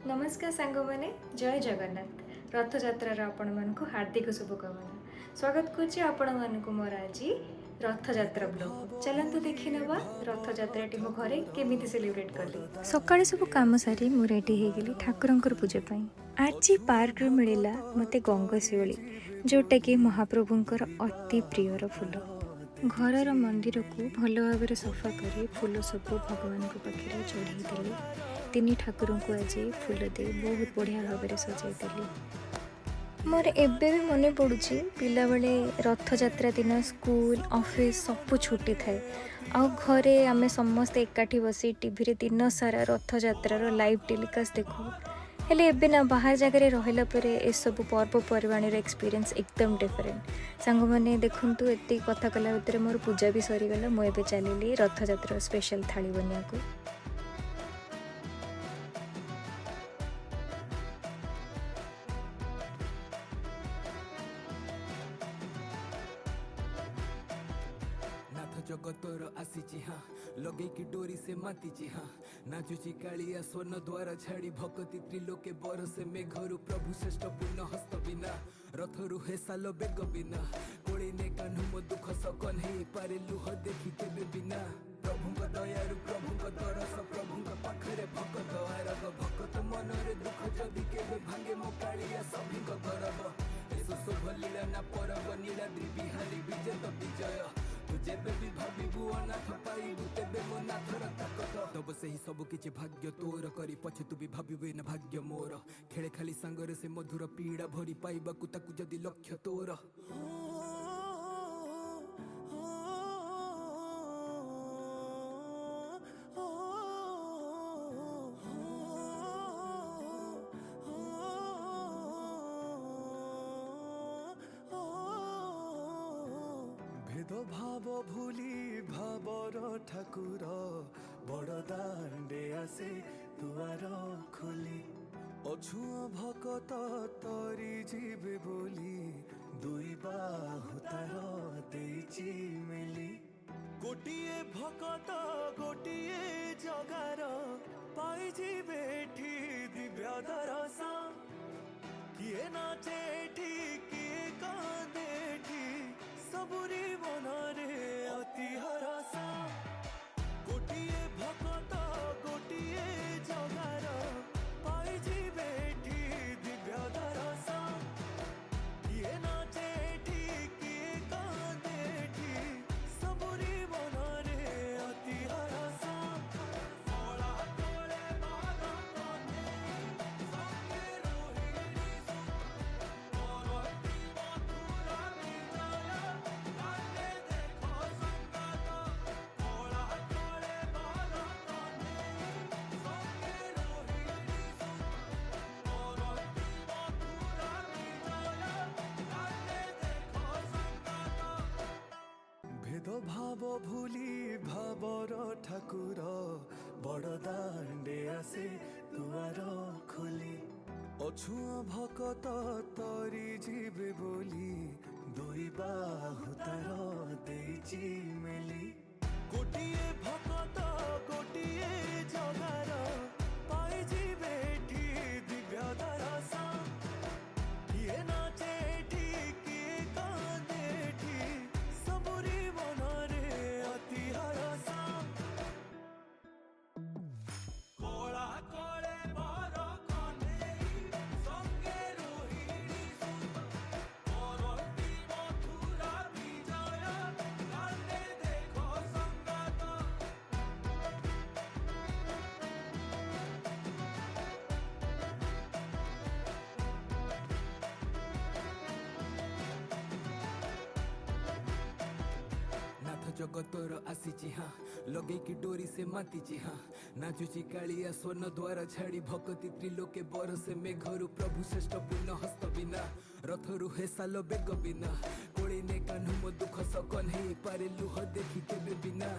नमस्कार सांग मैंने जय जगन्नाथ रथଯାत्रार आपण मानक हार्दिक शुभकामना स्वागत करुच्ची आपण मानक मोर आज रथଯାत्रा ब्लॉग चलतु देखी नवा रथଯାत्राटी मो घरे केमिति सेलिब्रेट कली सकाळे सब काम सारी मु रेडी हो गली ठाकुरंकर पूजा पाई आज पार्क रू मिलिला मते गंगशिवली जोटा कि महाप्रभुंकर अति प्रियर फूल घरर मंदिर को भल भाव सफा कर फूल सब भगवान को पाखे चढ़ाई तीन ठाकुर को आज फूल दे बहुत बढ़िया भाव सजाई मोर एबे भी मन पड़ुछि पिला बेले रथयात्रा दिन स्कूल ऑफिस सब छुट्टी थाए आ घरे आमे समस्ते एकाठी बसी टीवी रे दिन सारा रथयात्रार लाइव टेलीकास्ट देखू हेले एबे ना बाहर जगह रहिला परे ए सब पर्वपर्वाणी एक्सपीरियंस एकदम डिफरेंट सांग मैंने देखु एति कथा कला भितर मोर पूजा भी सरीगला मुझे चलिली रथयात्रा स्पेशल थाली बनिया को जगतर आसी हाँ लगे कि डोरी से माती हाँ नाचुची कालिया स्वर्ण द्वारा छाड़ी भक्ति त्रिलोके बरसे मेघरु प्रभु श्रेष्ठ पूर्ण हस्त बिना रथरु हे साल बेग बिना कोड़ी ने कान्हु मो दुख सकन हे पारे लुह देखी केबे बिना प्रभुंक दयारु प्रभुंक तरस प्रभुंक पाखरे भक्त आरग भक्त मनरे दुख जदि केबे भांगे मो कालिया सभिंक गरब एसो शुभ लीला ना परब नीलाद्रि बिहारी विजेत विजय जेबे भी भाविबु अनाथ पाइबु तेबे मो नाथर ताकत तब से ही सब किछि भाग्य तोर करी पछे तू भी भाविबे न भाग्य मोर खेले खाली संगरे से मधुर पीड़ा भरी पाइबाकु ताकु जदि लक्ष्य तोर भेद भाव भूली भावर ठाकुर बड़ दांडे आसे दुआर खोली अछुआ भकत तरी जीवे बोली दुई बाहु तार देइछि मेली गोटिए भकत गोटिए जगार पाई जीवे ठी दिव्य दरस किए नाचे ठी किए कांदे ठी सबुरी मनरे अति हरसा गोटिए भकत गोटिए जगार पाई जीवे ठी दिव्य दरस किए नाचे ठी किए कांदे ठी सबुरी मनरे अति हरसा ओला तोले बाला कोने संगे रोहिणी मोरती मथुरा विजय कांदे देखो संगत ओला तोले बाला कोने संगे रोहिणी मोरती मथुरा विजय कांदे देखो संगत भेद भाव भूली भावर ठाकुर बड़ दांडे आसे दुआर खोली अछुआ भकत तरी जीवे बोली दुई बाहु तार देइछि मेली गोटिए भकत गोटिए जगार पाई जीवे ठी दिव्य दरस किए नाचे ठी किए कांदे ठी सबुरी मनरे अति हरस कोला कोले बर कन्हेई संगे रोहिणी मोरती मथुरा विजय कांदे देखो संगत नाथ जगतर आसी हाँ लगे कि डोरी से माती हाँ नाचुची कालिया स्वर्ण द्वारा छाड़ी भक्ति त्रिलोके बरसे मेघरु प्रभु श्रेष्ठ पूर्ण हस्त बिना रथरु हे साल बेग बिना कोड़ी ने कान्हु मो दुख सकन हे पारे लुह देखी केबे बिना।